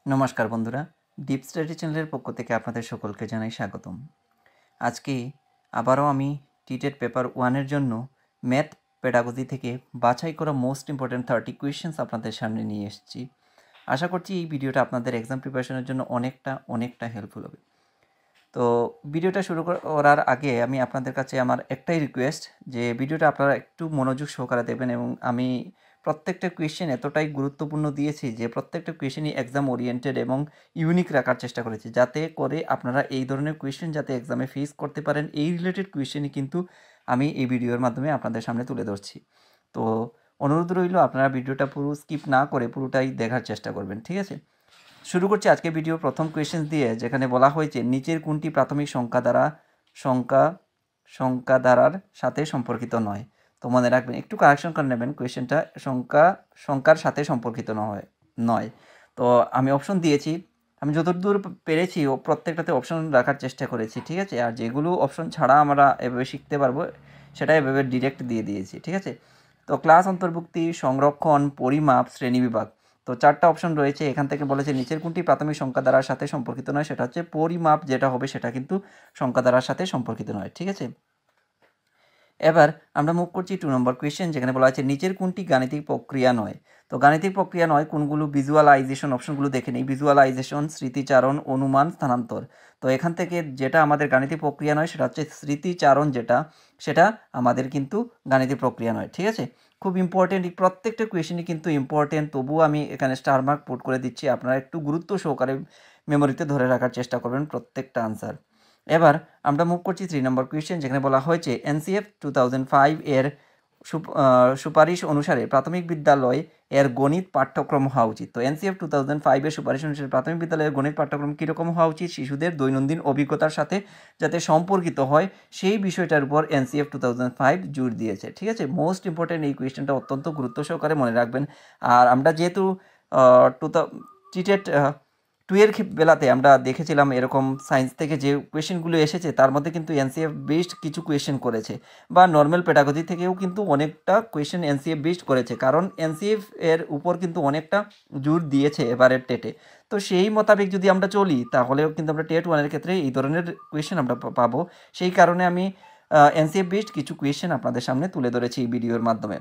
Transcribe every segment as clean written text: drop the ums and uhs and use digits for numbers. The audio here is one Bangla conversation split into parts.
নমস্কার বন্ধুরা, ডিপ স্টাডি চ্যানেলের পক্ষ থেকে আপনাদের সকলকে জানাই স্বাগতম। আজকে আবারও আমি টিটেট পেপার 1-এর জন্য ম্যাথ পেডাগজি থেকে বাছাই করা মোস্ট ইম্পর্ট্যান্ট 30 কোয়েশ্চেন্স আপনাদের সামনে নিয়ে এসেছি। আশা করছি এই ভিডিওটা আপনাদের এক্সাম প্রিপারেশনের জন্য অনেকটা হেল্পফুল হবে। তো ভিডিওটা শুরু করার আগে আমি আপনাদের কাছে আমার একটাই রিকোয়েস্ট যে ভিডিওটা আপনারা একটু মনোযোগ সহকারে দেবেন, এবং আমি প্রত্যেকটা কোয়েশ্চেন এতটাই গুরুত্বপূর্ণ দিয়েছি যে প্রত্যেকটা কোয়েশ্চেনই এক্সাম ওরিয়েন্টেড এবং ইউনিক রাখার চেষ্টা করেছি, যাতে করে আপনারা এই ধরনের কোয়েশ্চেন যাতে এক্সামে ফেস করতে পারেন, এই রিলেটেড কোয়েশ্চেনই কিন্তু আমি এই ভিডিওর মাধ্যমে আপনাদের সামনে তুলে ধরছি। তো অনুরোধ রইল আপনারা ভিডিওটা পুরো স্কিপ না করে পুরোটাই দেখার চেষ্টা করবেন, ঠিক আছে? শুরু করছি আজকে ভিডিও প্রথম কোয়েশ্চেন দিয়ে, যেখানে বলা হয়েছে নিচের কোনটি প্রাথমিক সংখ্যা ধারার সাথে সম্পর্কিত নয়। তো মনে রাখবেন, একটু কারেকশন করে নেবেন, কোয়েশ্চেনটা সংখ্যার সাথে সম্পর্কিত নয়। তো আমি অপশন দিয়েছি, আমি যতদূর পেরেছি প্রত্যেকটাতে অপশন রাখার চেষ্টা করেছি, ঠিক আছে? আর যেগুলো অপশন ছাড়া আমরা এভাবে শিখতে পারবো সেটা এভাবে ডিরেক্ট দিয়ে দিয়েছি, ঠিক আছে? তো ক্লাস অন্তর্ভুক্তি, সংরক্ষণ, পরিমাপ, শ্রেণীবিভাগ। তো 4টা অপশন রয়েছে, এখান থেকে বলেছে নিচের কোনটি প্রাথমিক সংখ্যা ধারার সাথে সম্পর্কিত নয়, সেটা হচ্ছে পরিমাপ যেটা হবে সেটা কিন্তু সংখ্যা ধারার সাথে সম্পর্কিত নয়, ঠিক আছে? এবার আমরা মুভ করছি 2 নম্বর কোয়েশ্চেন, যেখানে বলা আছে নিচের কোনটি গাণিতিক প্রক্রিয়া নয়। তো গাণিতিক প্রক্রিয়া নয় কোনগুলো? ভিজুয়ালাইজেশন, অপশনগুলো দেখে নিই। ভিজুয়ালাইজেশন, স্মৃতিচারণ, অনুমান, স্থানান্তর। তো এখান থেকে যেটা আমাদের গাণিতিক প্রক্রিয়া নয় সেটা হচ্ছে স্মৃতিচারণ, সেটা আমাদের কিন্তু গাণিতিক প্রক্রিয়া নয়, ঠিক আছে? খুব ইম্পর্টেন্ট, প্রত্যেকটা কোয়েশ্চেনই কিন্তু ইম্পর্টেন্ট, তবুও আমি এখানে স্টার মার্ক পুট করে দিচ্ছি, আপনারা একটু গুরুত্ব সহকারে মেমোরিতে ধরে রাখার চেষ্টা করবেন প্রত্যেকটা আনসার। এবার আমরা মুভ করছি 3 নম্বর কোয়েশ্চেন, যেখানে বলা হয়েছে এনসিএফ 2005 এর সুপারিশ অনুসারে প্রাথমিক বিদ্যালয় এর গণিত পাঠ্যক্রম হওয়া উচিত। তো এনসিএফ 2005 এর সুপারিশ অনুসারে প্রাথমিক বিদ্যালয়ের গণিত পাঠ্যক্রম কীরকম হওয়া উচিত? শিশুদের দৈনন্দিন অভিজ্ঞতার সাথে যাতে সম্পর্কিত হয় সেই বিষয়টার উপর এনসিএফ 2005 জোর দিয়েছে, ঠিক আছে? মোস্ট ইম্পর্টেন্ট এই কোয়েশ্চেনটা, অত্যন্ত গুরুত্ব সহকারে মনে রাখবেন। আর আমরা যেহেতু টিটেট 2-এর বেলাতে আমরা দেখেছিলাম এরকম সায়েন্স থেকে যে কোয়েশ্চেনগুলো এসেছে তার মধ্যে কিন্তু এনসিএফ বেসড কিছু কোয়েশ্চেন করেছে, বা নর্মাল পেডাগজি থেকেও কিন্তু অনেকটা কোয়েশ্চেন এনসিএফ বেসড করেছে, কারণ এনসিএফ এর উপর কিন্তু অনেকটা জোর দিয়েছে এবারের টেটে। তো সেই মোতাবেক যদি আমরা চলি তাহলেও কিন্তু আমরা টেট 1-এর ক্ষেত্রে এই ধরনের কোয়েশ্চেন আমরা পাবো। সেই কারণে আমি এনসিএফ বেসড কিছু কোয়েশ্চেন আপনাদের সামনে তুলে ধরেছি এই ভিডিওর মাধ্যমে।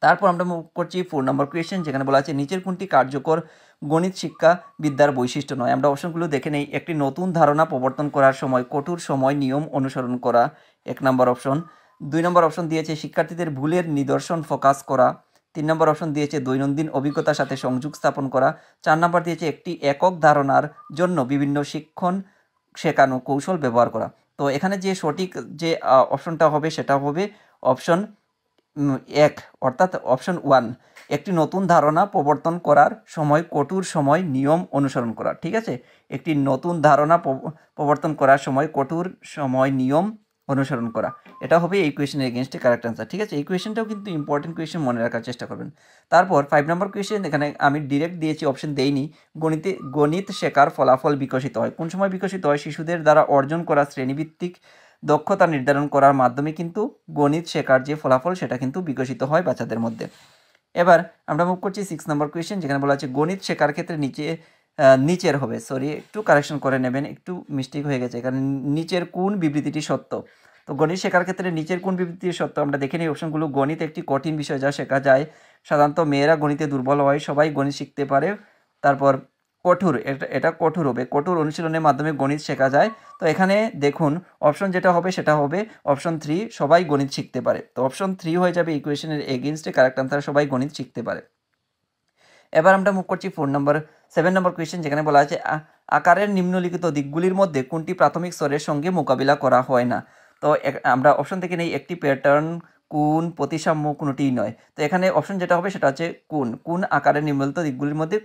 তারপর আমরা মুভ করছি 4 নম্বর কোয়েশ্চেন, যেখানে বলা আছে নিচের কোনটি কার্যকর গণিত শিক্ষা বিদ্যার বৈশিষ্ট্য নয়। আমরা অপশনগুলো দেখে নেই। একটি নতুন ধারণা প্রবর্তন করার সময় কঠোর সময় নিয়ম অনুসরণ করা, 1 নম্বর অপশন। 2 নম্বর অপশন দিয়েছে শিক্ষার্থীদের ভুলের নিদর্শন ফোকাস করা। 3 নম্বর অপশন দিয়েছে দৈনন্দিন অভিজ্ঞতার সাথে সংযোগ স্থাপন করা। 4 নম্বর দিয়েছে একটি একক ধারণার জন্য বিভিন্ন শিক্ষণ শেখানো কৌশল ব্যবহার করা। তো এখানে যে সঠিক যে অপশনটা হবে সেটা হবে অপশন 1, অর্থাৎ অপশন 1, একটি নতুন ধারণা প্রবর্তন করার সময় কঠোর সময় নিয়ম অনুসরণ করা, ঠিক আছে? একটি নতুন ধারণা প্রবর্তন করার সময় কঠোর সময় নিয়ম অনুসরণ করা, এটা হবে এই কোয়েশ্চেনের এগেনস্টে কারেক্ট আনসার, ঠিক আছে? এই কোয়েশ্চেনটাও কিন্তু ইম্পর্টেন্ট কোয়েশ্চেন, মনে রাখার চেষ্টা করবেন। তারপর 5 নম্বর কোয়েশ্চেন, এখানে আমি ডিরেক্ট দিয়েছি, অপশন দেইনি। গণিত শেখার ফলাফল বিকশিত হয় কোন সময়? বিকশিত হয় শিশুদের দ্বারা অর্জন করা শ্রেণীভিত্তিক দক্ষতা নির্ধারণ করার মাধ্যমে কিন্তু গণিত শেখার যে ফলাফল সেটা কিন্তু বিকশিত হয় বাচ্চাদের মধ্যে। এবার আমরা মুভ করছি 6 নম্বর কোয়েশ্চেন, যেখানে বলা আছে গণিত শেখার ক্ষেত্রে নিচের হবে, সরি একটু কারেকশন করে নেবেন, একটু মিস্টেক হয়ে গেছে, কারণ নিচের কোন বিবৃতিটি সত্য। তো গণিত শেখার ক্ষেত্রে নিচের কোন বিবৃতিটি সত্য? আমরা দেখে নিই অপশনগুলো। গণিত একটি কঠিন বিষয় যা শেখা যায়, সাধারণত মেয়েরা গণিতে দুর্বল হয়, সবাই গণিত শিখতে পারে। তারপর কঠোর, এটা কঠোর হবে, কঠোর অনুশীলনের মাধ্যমে গণিত শেখা যায়। তো এখানে দেখুন অপশন যেটা হবে সেটা হবে অপশন 3, সবাই গণিত শিখতে পারে। তো অপশন 3 হয়ে যাবে ইকুয়েশনের এগেইনস্টে কারেক্ট আনসার, সবাই গণিত শিখতে পারে। এবার আমরা মুভ করছি 7 নম্বর কোয়েশ্চেন, যেখানে বলা আছে আকারের নিম্নলিখিত দিকগুলির মধ্যে কোনটি প্রাথমিক স্তরের সঙ্গে মোকাবিলা করা হয় না। তো আমরা অপশন থেকে নেই একটি প্যাটার্ন, কোন, প্রতিসাম্য, কোনটিই নয়। তো এখানে অপশন যেটা হবে সেটা হচ্ছে কোন আকারের নিম্নলিখিত দিকগুলির মধ্যে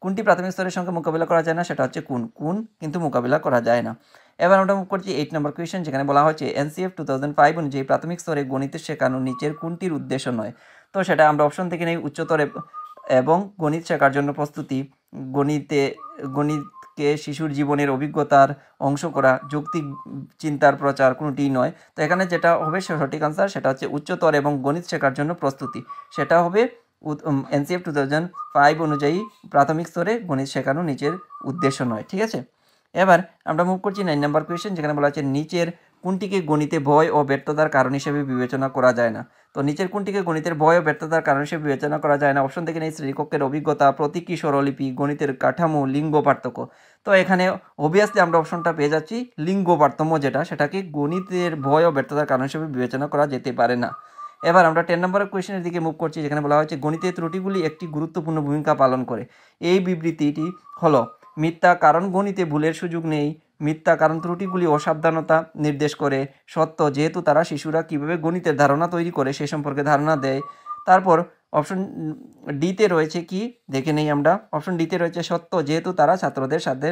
কোনটি প্রাথমিক স্তরের সঙ্গে মোকাবিলা করা যায় না, সেটা হচ্ছে কোন কিন্তু মোকাবিলা করা যায় না। এবার আমরা মুভ করছি 8 নম্বর কোয়েশ্চেন, যেখানে বলা হয়েছে এনসিএফ 2005 অনুযায়ী প্রাথমিক স্তরে গণিতে শেখানো নিচের কোনটির উদ্দেশ্য নয়। তো সেটা আমরা অপশন থেকে নেই উচ্চতর এবং গণিত শেখার জন্য প্রস্তুতি, গণিতকে শিশুর জীবনের অভিজ্ঞতার অংশ করা, যৌক্তিক চিন্তার প্রচার, কোনোটিই নয়। তো এখানে যেটা হবে সঠিক আনসার সেটা হচ্ছে উচ্চতর এবং গণিত শেখার জন্য প্রস্তুতি, সেটা হবে এনসিএফ 2005 অনুযায়ী প্রাথমিক স্তরে গণিত শেখানো নিচের উদ্দেশ্য নয়। ঠিক আছে, এবার আমরা মুভ করছি 9 নম্বর কোয়েশ্চেন, যেখানে বলা আছে নিচের কোনটিকে গণিতে ভয় ও ব্যর্থতার কারণ হিসেবে বিবেচনা করা যায় না। তো নিচের কোনটিকে গণিতের ভয় ও ব্যর্থতার কারণ হিসেবে বিবেচনা করা যায় না? অপশন থেকে নেই শ্রেণীকক্ষের অভিজ্ঞতা, প্রতীকী স্বরলিপি, গণিতের কাঠামো, লিঙ্গ পার্থক্য। তো এখানে অবভিয়াসলি আমরা অপশনটা পেয়ে যাচ্ছি লিঙ্গ পার্থক্য, সেটাকে গণিতের ভয় ও ব্যর্থতার কারণ হিসেবে বিবেচনা করা যেতে পারে না। এবার আমরা 10 নম্বরের কোয়েশ্চেনের দিকে মুভ করছি, যেখানে বলা হয়েছে গণিতের ত্রুটিগুলি একটি গুরুত্বপূর্ণ ভূমিকা পালন করে। এই বিবৃতিটি হলো মিথ্যা, কারণ গণিতে ভুলের সুযোগ নেই। মিথ্যা, কারণ ত্রুটিগুলি অসাবধানতা নির্দেশ করে। সত্য, যেহেতু তারা শিশুরা কীভাবে গণিতের ধারণা তৈরি করে সে সম্পর্কে ধারণা দেয়। তারপর অপশন ডিতে রয়েছে কি দেখে নেই আমরা। অপশন ডিতে রয়েছে সত্য, যেহেতু তারা ছাত্রদের সাথে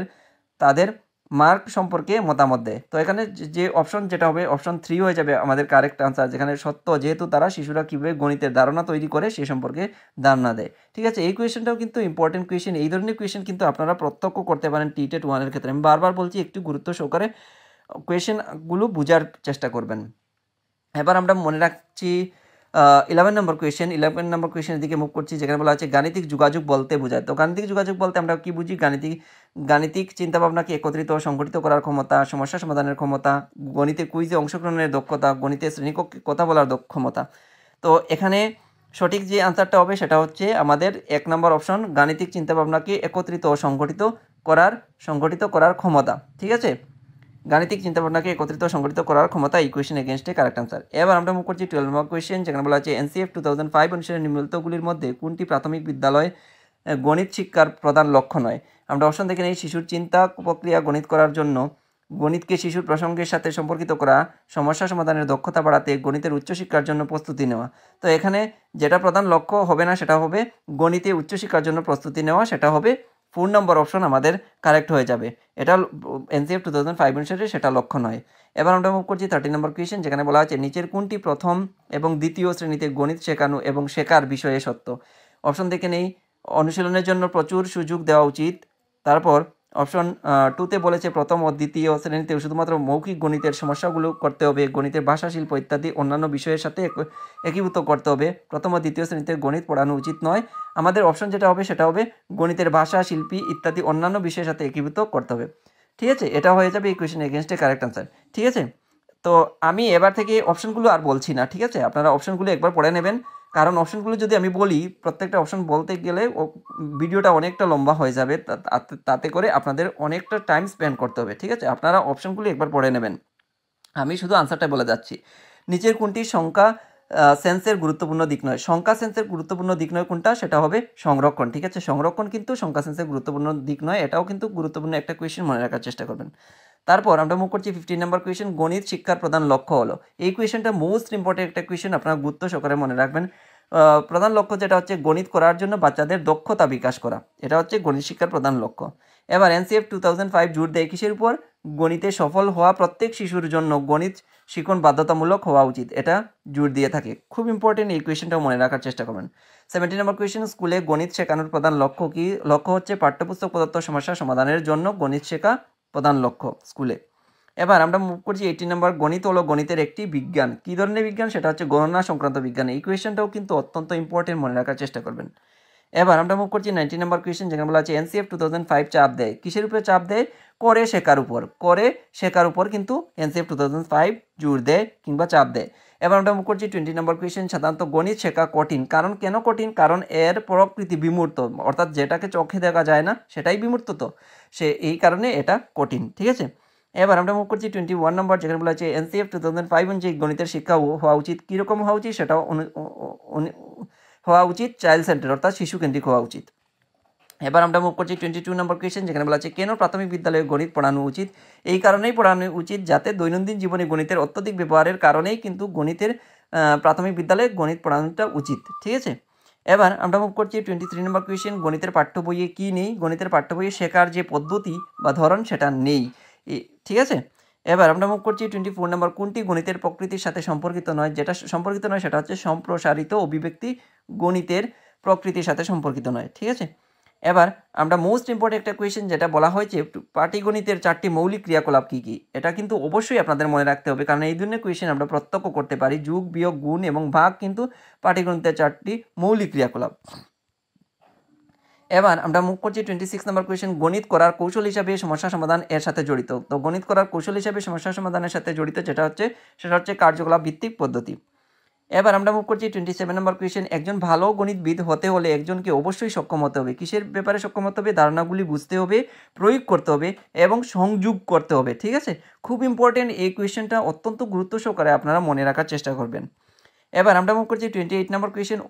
তাদের মার্ক সম্পর্কে মতামত দেয়। তো এখানে যে অপশন যেটা হবে অপশন 3 হয়ে যাবে আমাদের কারেক্ট আনসার, যেখানে সত্য, যেহেতু তারা শিশুরা কীভাবে গণিতের ধারণা তৈরি করে সে সম্পর্কে ধারণা দেয়। ঠিক আছে, এই কোয়েশ্চেনটাও কিন্তু ইম্পর্টেন্ট কোয়েশ্চেন। এই ধরনের কোয়েশ্চেন কিন্তু আপনারা প্রত্যক্ষ করতে পারেন টিটেট 1-এর ক্ষেত্রে। আমি বারবার বলছি একটু গুরুত্ব সহকারে কোয়েশ্চেনগুলো বোঝার চেষ্টা করবেন। এবার আমরা মনে রাখছি 11 নম্বর কোয়েশ্চেন। 11 নম্বর কোয়েশ্চেনের দিকে মুভ করছি, যেখানে বলা আছে গাণিতিক যোগাযোগ বলতে বোঝায়। তো গাণিতিক যোগাযোগ বলতে আমরা কি বুঝি? গাণিতিক চিন্তাভাবনাকে একত্রিত ও সংগঠিত করার ক্ষমতা, সমস্যা সমাধানের ক্ষমতা, গণিতে কুইজে অংশগ্রহণের দক্ষতা, গণিতে শ্রেণীকক্ষে কথা বলার ক্ষমতা। তো এখানে সঠিক যে আনসারটা হবে সেটা হচ্ছে আমাদের 1 নম্বর অপশন, গাণিতিক চিন্তাভাবনাকে একত্রিত ও সংগঠিত করার ক্ষমতা। ঠিক আছে, গাণিতিক চিন্তাভাবনাকে একত্রিত সংগঠিত করার ক্ষমতা ইকুয়েশন এগেনস্টে কারেক্ট আনসার। এবার আমরা মুভ করছি 12 নম্বর কোয়েশ্চেন, যেখানে বলা আছে এনসিএফ 2005 অনুসারে নিম্নলিখিতগুলির মধ্যে কোনটি প্রাথমিক বিদ্যালয় গণিত শিক্ষার প্রধান লক্ষ্য নয়? আমরা অপশন দেখে নেই শিশুর চিন্তা প্রক্রিয়া গণিত করার জন্য, গণিতকে শিশুর প্রসঙ্গের সাথে সম্পর্কিত করা, সমস্যা সমাধানের দক্ষতা বাড়াতে, গণিতের উচ্চশিক্ষার জন্য প্রস্তুতি নেওয়া। তো এখানে যেটা প্রধান লক্ষ্য হবে না সেটা হবে গণিতে উচ্চশিক্ষার জন্য প্রস্তুতি নেওয়া, সেটা হবে 4 নম্বর অপশন আমাদের কারেক্ট হয়ে যাবে। এটা এনসিএফ 2005 অনুসারে সেটা লক্ষ্য নয়। এবার আমরা মুভ করছি 13 নম্বর কোয়েশ্চেন, যেখানে বলা আছে নিচের কোনটি প্রথম এবং দ্বিতীয় শ্রেণীতে গণিত শেখানো এবং শেখার বিষয়ে সত্য? অপশন দেখে নেই অনুশীলনের জন্য প্রচুর সুযোগ দেওয়া উচিত। তারপর অপশন 2তে বলেছে প্রথম ও দ্বিতীয় শ্রেণীতে শুধুমাত্র মৌখিক গণিতের সমস্যাগুলো করতে হবে, গণিতের ভাষা, শিল্প ইত্যাদি অন্যান্য বিষয়ের সাথে একীভূত করতে হবে। প্রথম ও দ্বিতীয় শ্রেণীতে গণিত পড়ানো উচিত নয়। আমাদের অপশন যেটা হবে সেটা হবে গণিতের ভাষা, শিল্পী ইত্যাদি অন্যান্য বিষয়ের সাথে একীভূত করতে হবে। ঠিক আছে, এটা হয়ে যাবে এই কোয়েশ্চেন এগেনস্টে কারেক্ট আনসার। ঠিক আছে, তো আমি এবার থেকে অপশনগুলো আর বলছি না। ঠিক আছে, আপনারা অপশনগুলো একবার পড়ে নেবেন, কারণ অপশনগুলো যদি আমি বলি প্রত্যেকটা অপশন বলতে গেলে ভিডিওটা অনেকটা লম্বা হয়ে যাবে, তাতে করে আপনাদের অনেকটা টাইম স্পেন্ড করতে হবে। ঠিক আছে, আপনারা অপশনগুলো একবার পড়ে নেবেন, আমি শুধু আনসারটা বলে যাচ্ছি। নিচের কোনটি সংখ্যা সেন্সের গুরুত্বপূর্ণ দিক নয়? সংখ্যা সেন্সের গুরুত্বপূর্ণ দিক নয় কোনটা? সেটা হবে সংরক্ষণ। ঠিক আছে, সংরক্ষণ কিন্তু সংখ্যা সেন্সের গুরুত্বপূর্ণ দিক নয়। এটাও কিন্তু গুরুত্বপূর্ণ একটা কোয়েশ্চেন, মনে রাখার চেষ্টা করবেন। তারপর আমরা মুভ করছি 15 নম্বর কোয়েশ্চেন, গণিত শিক্ষার প্রধান লক্ষ্য হলো। এই কোয়েশ্চেনটা মোস্ট ইম্পর্টেন্ট একটা কোয়েশ্চেন, আপনারা গুরুত্ব সহকারে মনে রাখবেন। প্রধান লক্ষ্য যেটা হচ্ছে গণিত করার জন্য বাচ্চাদের দক্ষতা বিকাশ করা, এটা হচ্ছে গণিত শিক্ষার প্রধান লক্ষ্য। এবার এনসিএফ 2005 জোর দেয় কিসের উপর? গণিতে সফল হওয়া প্রত্যেক শিশুর জন্য গণিত শিখন বাধ্যতামূলক হওয়া উচিত, এটা জোর দিয়ে থাকে। খুব ইম্পর্টেন্ট, এই কোয়েশ্চেনটাও মনে রাখার চেষ্টা করবেন। 17 নম্বর কোয়েশ্চেন, স্কুলে গণিত শেখানোর প্রধান লক্ষ্য কি? লক্ষ্য হচ্ছে পাঠ্যপুস্তক প্রদত্ত সমস্যা সমাধানের জন্য গণিত শেখা প্রধান লক্ষ্য স্কুলে। এবার আমরা মুভ করছি 18 নম্বর, গণিত হলো গণিতের একটি বিজ্ঞান। কী ধরনের বিজ্ঞান? সেটা হচ্ছে গণনা সংক্রান্ত বিজ্ঞান। এই কোয়েশ্চেনটাও কিন্তু অত্যন্ত ইম্পর্টেন্ট, মনে রাখার চেষ্টা করবেন। এবার আমরা মুভ করছি 19 নম্বর কোয়েশ্চেন, যেখানে বলা আছে এনসিএফ 2005 চাপ দেয় কিসের উপরে? চাপ দেয় করে শেখার উপর। করে শেখার উপর কিন্তু এনসিএফ 2005 জোর দেয় কিংবা চাপ দেয়। এবার আমরা মুভ করছি 20 নম্বর কোয়েশ্চেন, সাধারণত গণিত শেখা কঠিন কারণ কেন কঠিন? কারণ এর প্রকৃতি বিমূর্ত, অর্থাৎ যেটাকে চোখে দেখা যায় না সেটাই বিমূর্ত, তো এই কারণে এটা কঠিন। ঠিক আছে, এবার আমরা মুভ করছি 21 নম্বর, যেখানে বলা আছে এনসিএফ 2005 অনুযায়ী গণিতের শিক্ষা হওয়া উচিত কীরকম হওয়া উচিত? সেটাও হওয়া উচিত চাইল্ড সেন্টার, অর্থাৎ শিশু কেন্দ্রিক হওয়া উচিত। এবার আমরা মুভ করছি 22 নম্বর কোয়েশ্চেন, যেখানে বলা আছে কেন প্রাথমিক বিদ্যালয়ে গণিত পড়ানো উচিত? এই কারণেই পড়ানো উচিত যাতে দৈনন্দিন জীবনে গণিতের অত্যধিক ব্যবহারের কারণেই কিন্তু গণিতের প্রাথমিক বিদ্যালয়ে গণিত পড়ানোটা উচিত। ঠিক আছে, এবার আমরা মুভ করছি 23 নম্বর কোয়েশ্চেন, গণিতের পাঠ্য বইয়ে কী নেই? গণিতের পাঠ্য বইয়ে শেখার যে পদ্ধতি বা ধরন সেটা নেই। ঠিক আছে, এবার আমরা মুভ করছি 24 নম্বর, কোনটি গণিতের প্রকৃতির সাথে সম্পর্কিত নয়? যেটা সম্পর্কিত নয় সেটা হচ্ছে সম্প্রসারিত অভিব্যক্তি গণিতের প্রকৃতির সাথে সম্পর্কিত নয়। ঠিক আছে, এবার আমরা মোস্ট ইম্পর্টেন্ট একটা কোয়েশ্চেন যেটা বলা হয়েছে পাটিগণিতের 4টি মৌলিক ক্রিয়াকলাপ কী কী, এটা কিন্তু অবশ্যই আপনাদের মনে রাখতে হবে, কারণ এই ধরনের কোয়েশ্চেন আমরা প্রত্যক্ষ করতে পারি। যোগ, বিয়োগ, গুণ এবং ভাগ কিন্তু পাটিগণিতের 4টি মৌলিক ক্রিয়াকলাপ। এবার আমরা মুভ করছি 26 নম্বর কোয়েশ্চেন, গণিত করার কৌশল হিসাবে সমস্যা সমাধান এর সাথে জড়িত। তো গণিত করার কৌশল হিসাবে সমস্যা সমাধানের সাথে জড়িত সেটা হচ্ছে কার্যকলাপ ভিত্তিক পদ্ধতি। এবার আমরা মুভ করছি 27 নম্বর কোয়েশ্চেন, একজন ভালো গণিতবিদ হতে হলে একজনকে অবশ্যই সক্ষম হতে হবে। কিসের ব্যাপারে সক্ষম হতে হবে? ধারণাগুলি বুঝতে হবে, প্রয়োগ করতে হবে এবং সংযোগ করতে হবে। ঠিক আছে, খুব ইম্পর্টেন্ট এই কোয়েশ্চেনটা, অত্যন্ত গুরুত্ব সহকারে আপনারা মনে রাখার চেষ্টা করবেন। এবার আমরা মুভ করছি 28 নম্বর কোয়েশ্চেন,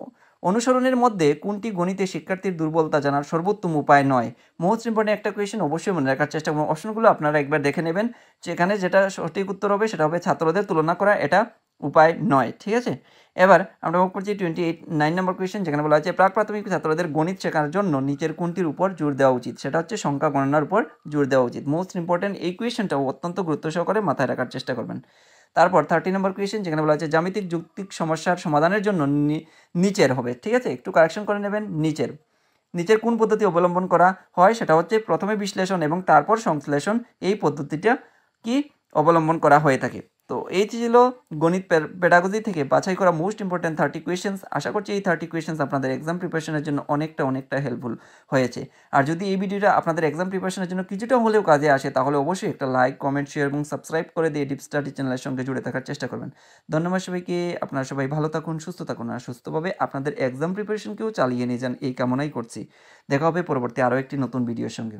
অনুসরণের মধ্যে কোনটি গণিতে শিক্ষার্থীর দুর্বলতা জানার সর্বোত্তম উপায় নয়? মোস্ট ইম্পর্টেন্ট একটা কোয়েশ্চেন, অবশ্যই মনে রাখার চেষ্টা করুন। অপশনগুলো আপনারা একবার দেখে নেবেন, যেখানে যেটা সঠিক উত্তর হবে সেটা হবে ছাত্রদের তুলনা করা, এটা উপায় নয়। ঠিক আছে, এবার আমরা মুভ করছি 29 নম্বর কোয়েশ্চেন, যেখানে বলা হচ্ছে প্রাক প্রাথমিক ছাত্রদের গণিত শেখার জন্য নিচের কোনটির উপর জোর দেওয়া উচিত? সেটা হচ্ছে সংখ্যা গণনার উপর জোর দেওয়া উচিত। মোস্ট ইম্পর্টেন্ট এই কোয়েশ্চেনটা অত্যন্ত গুরুত্ব সহকারে মাথায় রাখার চেষ্টা করবেন। তারপর 30 নম্বর কোয়েশ্চেন, যেখানে বলা হচ্ছে জ্যামিতিক যৌক্তিক সমস্যার সমাধানের জন্য নিচের হবে। ঠিক আছে, একটু কারেকশন করে নেবেন। নিচের কোন পদ্ধতি অবলম্বন করা হয়? সেটা হচ্ছে প্রথমে বিশ্লেষণ এবং তারপর সংশ্লেষণ, এই পদ্ধতিটা কি অবলম্বন করা হয়ে থাকে। তো এই ছিল গণিত পেডাগজি থেকে বাছাই করা মোস্ট ইম্পর্টেন্ট 30 কোয়েশ্চেন্স। আশা করছি এই 30 কোয়েশ্চেন্স আপনাদের এক্সাম প্রিপারেশনের জন্য অনেকটা হেল্পফুল হয়েছে। আর যদি এই ভিডিওটা আপনাদের এক্সাম প্রিপারেশনের জন্য কিছুটা হলেও কাজে আসে, তাহলে অবশ্যই একটা লাইক, কমেন্ট, শেয়ার এবং সাবস্ক্রাইব করে দিয়ে ডিপ স্টাডি চ্যানেলের সঙ্গে জুড়ে থাকার চেষ্টা করবেন। ধন্যবাদ সবাইকে। আপনারা সবাই ভালো থাকুন, সুস্থ থাকুন, আর সুস্থভাবে আপনাদের এক্সাম প্রিপারেশনকেও চালিয়ে নিয়ে যান, এই কামনাই করছি। দেখা হবে পরবর্তী আরও একটি নতুন ভিডিওর সঙ্গে।